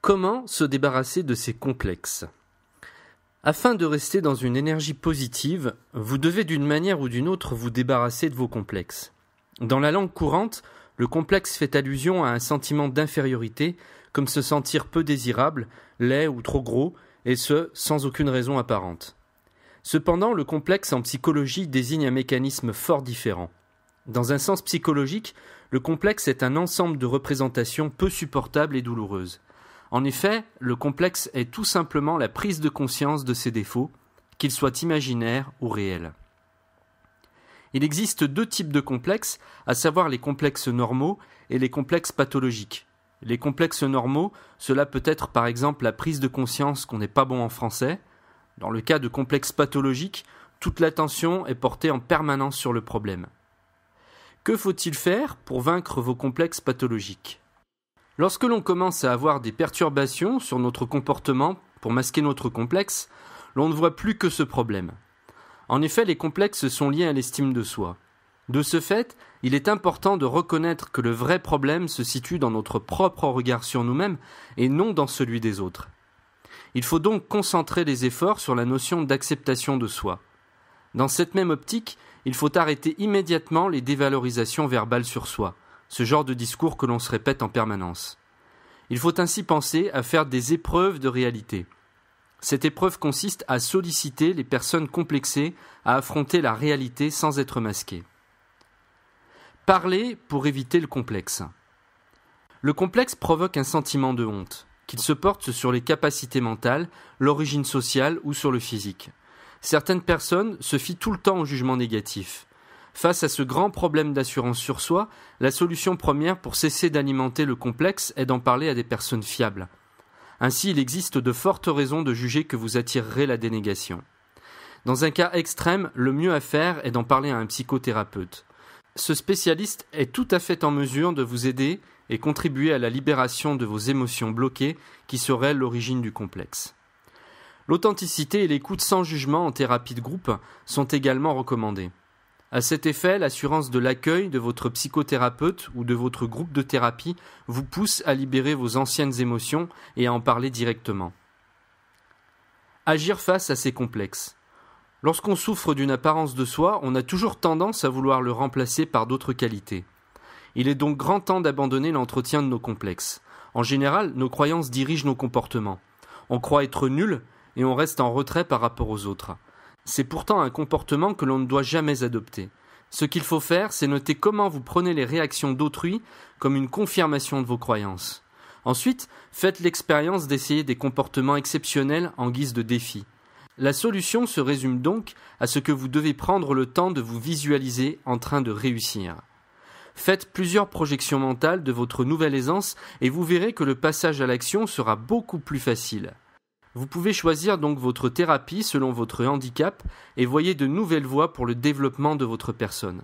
Comment se débarrasser de ces complexes ? Afin de rester dans une énergie positive, vous devez d'une manière ou d'une autre vous débarrasser de vos complexes. Dans la langue courante, le complexe fait allusion à un sentiment d'infériorité, comme se sentir peu désirable, laid ou trop gros, et ce, sans aucune raison apparente. Cependant, le complexe en psychologie désigne un mécanisme fort différent. Dans un sens psychologique, le complexe est un ensemble de représentations peu supportables et douloureuses. En effet, le complexe est tout simplement la prise de conscience de ses défauts, qu'ils soient imaginaires ou réels. Il existe deux types de complexes, à savoir les complexes normaux et les complexes pathologiques. Les complexes normaux, cela peut être par exemple la prise de conscience qu'on n'est pas bon en français. Dans le cas de complexes pathologiques, toute l'attention est portée en permanence sur le problème. Que faut-il faire pour vaincre vos complexes pathologiques ? Lorsque l'on commence à avoir des perturbations sur notre comportement pour masquer notre complexe, l'on ne voit plus que ce problème. En effet, les complexes sont liés à l'estime de soi. De ce fait, il est important de reconnaître que le vrai problème se situe dans notre propre regard sur nous-mêmes et non dans celui des autres. Il faut donc concentrer les efforts sur la notion d'acceptation de soi. Dans cette même optique, il faut arrêter immédiatement les dévalorisations verbales sur soi, ce genre de discours que l'on se répète en permanence. Il faut ainsi penser à faire des épreuves de réalité. Cette épreuve consiste à solliciter les personnes complexées à affronter la réalité sans être masquées. Parler pour éviter le complexe. Le complexe provoque un sentiment de honte, qu'il se porte sur les capacités mentales, l'origine sociale ou sur le physique. Certaines personnes se fient tout le temps au jugement négatif. Face à ce grand problème d'assurance sur soi, la solution première pour cesser d'alimenter le complexe est d'en parler à des personnes fiables. Ainsi, il existe de fortes raisons de juger que vous attirerez la dénégation. Dans un cas extrême, le mieux à faire est d'en parler à un psychothérapeute. Ce spécialiste est tout à fait en mesure de vous aider et contribuer à la libération de vos émotions bloquées qui seraient l'origine du complexe. L'authenticité et l'écoute sans jugement en thérapie de groupe sont également recommandées. À cet effet, l'assurance de l'accueil de votre psychothérapeute ou de votre groupe de thérapie vous pousse à libérer vos anciennes émotions et à en parler directement. Agir face à ces complexes. Lorsqu'on souffre d'une apparence de soi, on a toujours tendance à vouloir le remplacer par d'autres qualités. Il est donc grand temps d'abandonner l'entretien de nos complexes. En général, nos croyances dirigent nos comportements. On croit être nul et on reste en retrait par rapport aux autres. C'est pourtant un comportement que l'on ne doit jamais adopter. Ce qu'il faut faire, c'est noter comment vous prenez les réactions d'autrui comme une confirmation de vos croyances. Ensuite, faites l'expérience d'essayer des comportements exceptionnels en guise de défi. La solution se résume donc à ce que vous devez prendre le temps de vous visualiser en train de réussir. Faites plusieurs projections mentales de votre nouvelle aisance et vous verrez que le passage à l'action sera beaucoup plus facile. Vous pouvez choisir donc votre thérapie selon votre handicap et voyez de nouvelles voies pour le développement de votre personne.